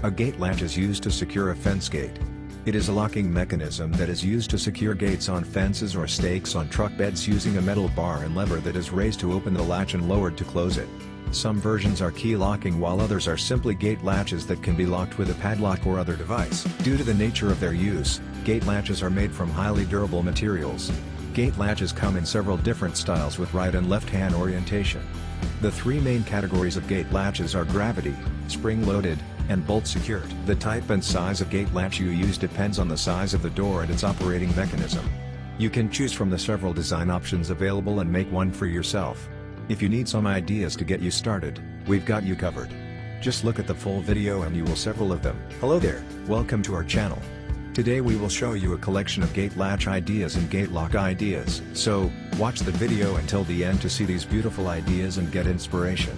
A gate latch is used to secure a fence gate. It is a locking mechanism that is used to secure gates on fences or stakes on truck beds using a metal bar and lever that is raised to open the latch and lowered to close it. Some versions are key locking while others are simply gate latches that can be locked with a padlock or other device. Due to the nature of their use, gate latches are made from highly durable materials. Gate latches come in several different styles with right and left hand orientation. The three main categories of gate latches are gravity, spring-loaded, and bolt-secured. The type and size of gate latch you use depends on the size of the door and its operating mechanism. You can choose from the several design options available and make one for yourself. If you need some ideas to get you started, we've got you covered. Just look at the full video and you will several of them. Hello there, welcome to our channel. Today we will show you a collection of gate latch ideas and gate lock ideas. So, watch the video until the end to see these beautiful ideas and get inspiration.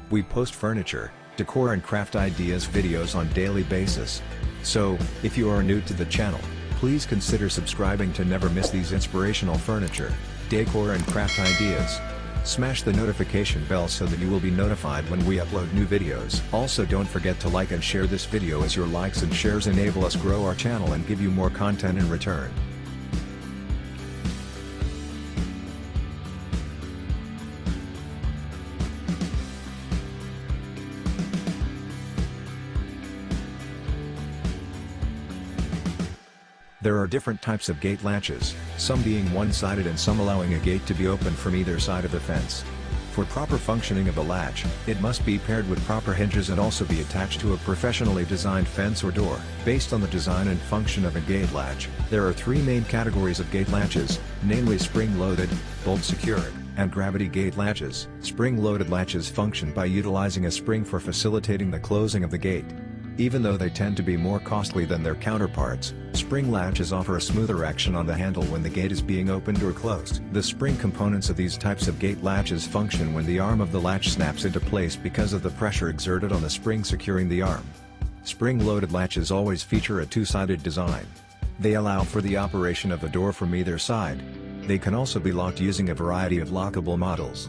We post furniture, decor and craft ideas videos on daily basis. So, if you are new to the channel, please consider subscribing to never miss these inspirational furniture, decor and craft ideas. Smash the notification bell so that you will be notified when we upload new videos. Also don't forget to like and share this video as your likes and shares enable us grow our channel and give you more content in return. There are different types of gate latches, some being one-sided and some allowing a gate to be opened from either side of the fence. For proper functioning of a latch, it must be paired with proper hinges and also be attached to a professionally designed fence or door. Based on the design and function of a gate latch, there are three main categories of gate latches, namely spring-loaded, bolt-secured, and gravity gate latches. Spring-loaded latches function by utilizing a spring for facilitating the closing of the gate. Even though they tend to be more costly than their counterparts, spring latches offer a smoother action on the handle when the gate is being opened or closed. The spring components of these types of gate latches function when the arm of the latch snaps into place because of the pressure exerted on the spring securing the arm. Spring-loaded latches always feature a two-sided design. They allow for the operation of the door from either side. They can also be locked using a variety of lockable models.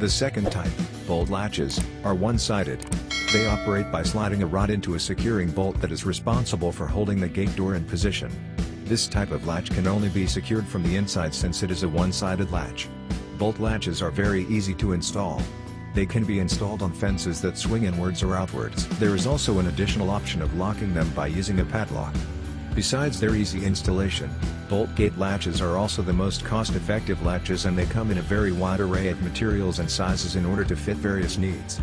The second type, bolt latches, are one-sided. They operate by sliding a rod into a securing bolt that is responsible for holding the gate door in position. This type of latch can only be secured from the inside since it is a one-sided latch. Bolt latches are very easy to install. They can be installed on fences that swing inwards or outwards. There is also an additional option of locking them by using a padlock. Besides their easy installation, bolt gate latches are also the most cost-effective latches and they come in a very wide array of materials and sizes in order to fit various needs.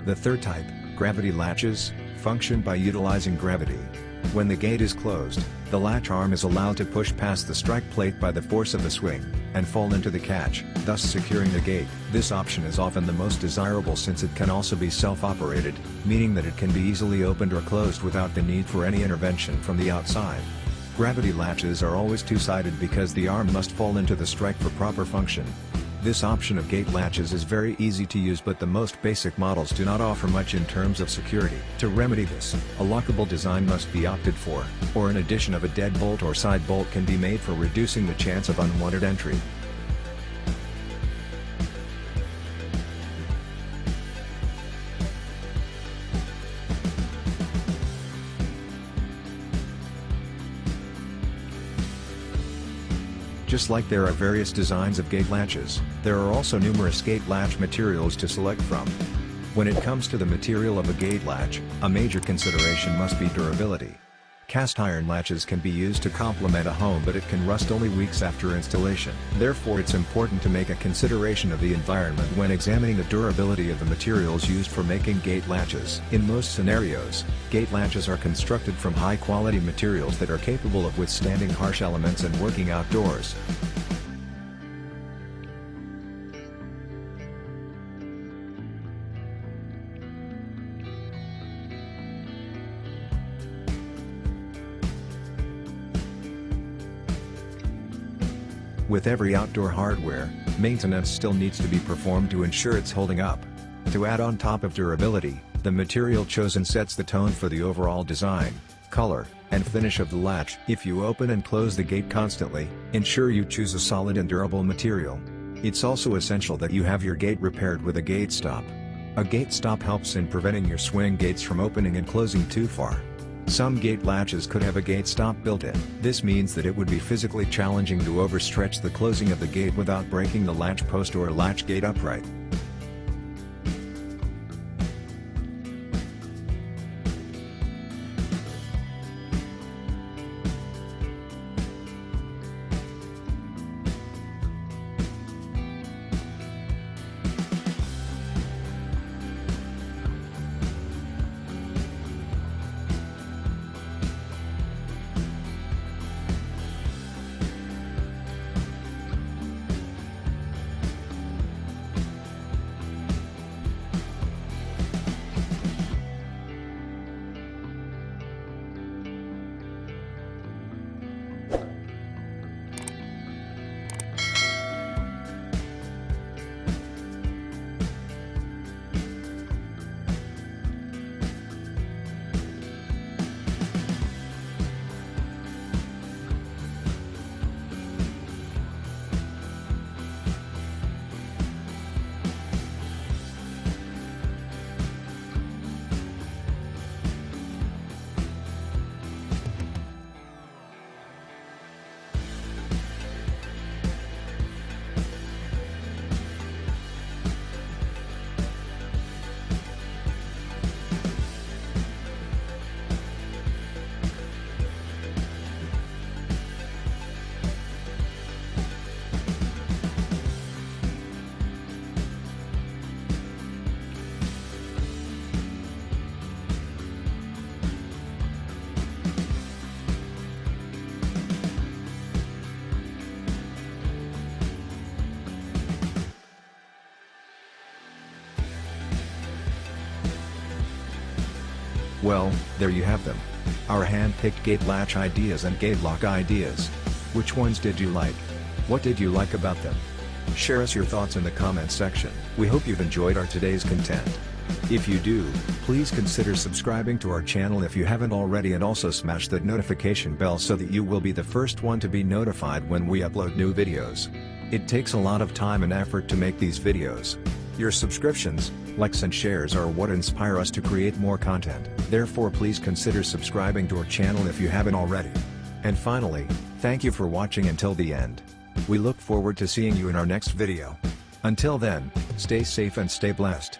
The third type, gravity latches, function by utilizing gravity. When the gate is closed, the latch arm is allowed to push past the strike plate by the force of the swing, and fall into the catch, thus securing the gate. This option is often the most desirable since it can also be self-operated, meaning that it can be easily opened or closed without the need for any intervention from the outside. Gravity latches are always two-sided because the arm must fall into the strike for proper function. This option of gate latches is very easy to use but the most basic models do not offer much in terms of security. To remedy this, a lockable design must be opted for, or an addition of a deadbolt or side bolt can be made for reducing the chance of unwanted entry. Just like there are various designs of gate latches, there are also numerous gate latch materials to select from. When it comes to the material of a gate latch, a major consideration must be durability. Cast iron latches can be used to complement a home but it can rust only weeks after installation. Therefore it's important to make a consideration of the environment when examining the durability of the materials used for making gate latches. In most scenarios, gate latches are constructed from high-quality materials that are capable of withstanding harsh elements and working outdoors. With every outdoor hardware, maintenance still needs to be performed to ensure it's holding up. To add on top of durability, the material chosen sets the tone for the overall design, color, and finish of the latch. If you open and close the gate constantly, ensure you choose a solid and durable material. It's also essential that you have your gate repaired with a gate stop. A gate stop helps in preventing your swing gates from opening and closing too far. Some gate latches could have a gate stop built in. This means that it would be physically challenging to overstretch the closing of the gate without breaking the latch post or latch gate upright. Well, there you have them. Our hand-picked gate latch ideas and gate lock ideas. Which ones did you like? What did you like about them? Share us your thoughts in the comments section. We hope you've enjoyed our today's content. If you do, please consider subscribing to our channel if you haven't already, and also smash that notification bell so that you will be the first one to be notified when we upload new videos. It takes a lot of time and effort to make these videos. Your subscriptions, likes and shares are what inspire us to create more content. Therefore, please consider subscribing to our channel if you haven't already. And finally, thank you for watching until the end. We look forward to seeing you in our next video. Until then, stay safe and stay blessed.